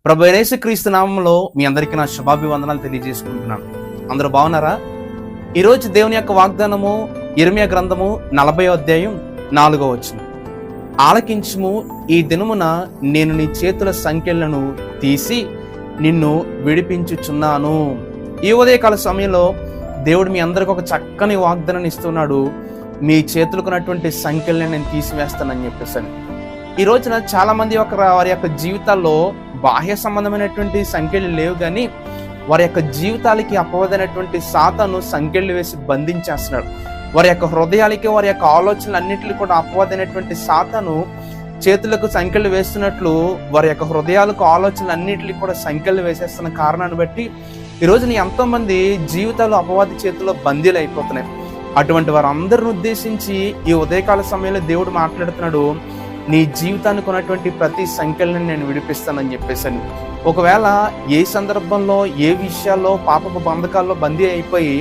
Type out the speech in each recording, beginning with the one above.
ప్రభు యేసుక్రీస్తు నామంలో మీ అందరికీ నా శుభాభివందనాలు తెలియజేసుకుంటున్నాను. అందరూ బాగున్నారా? ఈరోజు దేవుని యొక్క వాగ్దానము యిర్మీయా గ్రంథము 40వ అధ్యాయం 4వ వచనం. ఆలకించుము, ఈ దినమున నేను నీ చేతుల సంకెళ్లను తీసి నిన్ను విడిపించుచున్నాను. ఈ ఉదయకాల సమయంలో దేవుడు మీ అందరికి ఒక చక్కని వాగ్దానాన్ని ఇస్తున్నాడు. మీ చేతులకున్నటువంటి సంకెళ్ళని నేను తీసివేస్తానని చెప్పేసి. ఈ రోజున చాలా మంది వారి యొక్క జీవితాల్లో బాహ్య సంబంధమైనటువంటి సంఖ్యలు లేవు, కానీ వారి యొక్క జీవితాలకి అపవాదైనటువంటి సాతాను సంఖ్యలు వేసి బంధించేస్తున్నాడు. వారి యొక్క హృదయాలకి, వారి యొక్క ఆలోచనలు అన్నింటినీ కూడా అపవాదైనటువంటి సాతాను చేతులకు సంఖ్యలు వేస్తున్నట్లు వారి యొక్క హృదయాలకు, ఆలోచనలు అన్నింటినీ కూడా సంఖ్యలు వేసేస్తున్న కారణాన్ని బట్టి ఈరోజు ఎంతో మంది జీవితాలు అపవాది చేతుల్లో బందీలు అయిపోతున్నాయి. అటువంటి వారందరిని ఉద్దేశించి ఈ ఉదయకాల సమయంలో దేవుడు మాట్లాడుతున్నాడు. నీ జీవితానికి ఉన్నటువంటి ప్రతి సంఖ్యలను నేను విడిపిస్తానని చెప్పేసాను. ఒకవేళ ఏ సందర్భంలో, ఏ విషయాల్లో పాపపు బంధకాల్లో బందీ అయిపోయి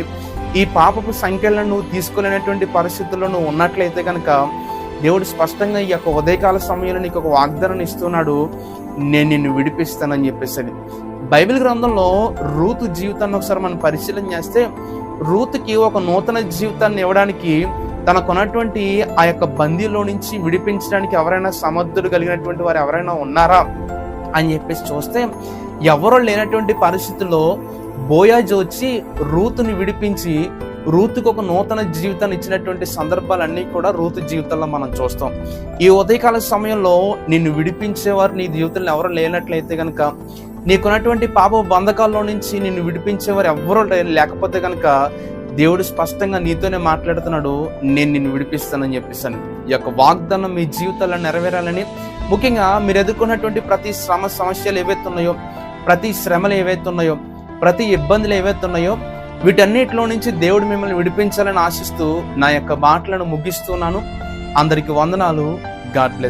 ఈ పాపపు సంఖ్యలను నువ్వు తీసుకోలేనటువంటి పరిస్థితుల్లో నువ్వు ఉన్నట్లయితే కనుక దేవుడు స్పష్టంగా ఈ యొక్క ఉదయకాల సమయంలో నీకు ఒక వాగ్దానం ఇస్తున్నాడు. నేను నిన్ను విడిపిస్తానని చెప్పేసి. బైబిల్ గ్రంథంలో రూతు జీవితాన్ని ఒకసారి మనం పరిశీలన చేస్తే, రూతుకి ఒక నూతన జీవితాన్ని ఇవ్వడానికి, తనకున్నటువంటి ఆ యొక్క బందీలో నుంచి విడిపించడానికి ఎవరైనా సమర్థుడు కలిగినటువంటి వారు ఎవరైనా ఉన్నారా అని చెప్పేసి చూస్తే, ఎవరో లేనటువంటి పరిస్థితుల్లో బోయాజు వచ్చి రూతుని విడిపించి రూతుకు ఒక నూతన జీవితాన్ని ఇచ్చినటువంటి సందర్భాలన్నీ కూడా రూతు జీవితంలో మనం చూస్తాం. ఈ ఉదయకాల సమయంలో నిన్ను విడిపించేవారు నీ జీవితంలో ఎవరు లేనట్లయితే కనుక, నీకున్నటువంటి పాప బంధకాల్లో నుంచి నిన్ను విడిపించేవారు ఎవరో లేకపోతే కనుక దేవుడు స్పష్టంగా నీతోనే మాట్లాడుతున్నాడు. నేను నిన్ను విడిపిస్తానని చెప్పేసాను. ఈ యొక్క వాగ్దానం మీ జీవితాల్లో నెరవేరాలని, ముఖ్యంగా మీరు ఎదుర్కొన్నటువంటి ప్రతి సమస్యలు ఏవైతే ఉన్నాయో, ప్రతి శ్రమలు ఏవైతే ఉన్నాయో, ప్రతి ఇబ్బందులు ఏవైతే ఉన్నాయో, వీటన్నిటిలో నుంచి దేవుడు మిమ్మల్ని విడిపించాలని ఆశిస్తూ నా యొక్క మాటలను ముగిస్తున్నాను. అందరికీ వందనాలు. God bless.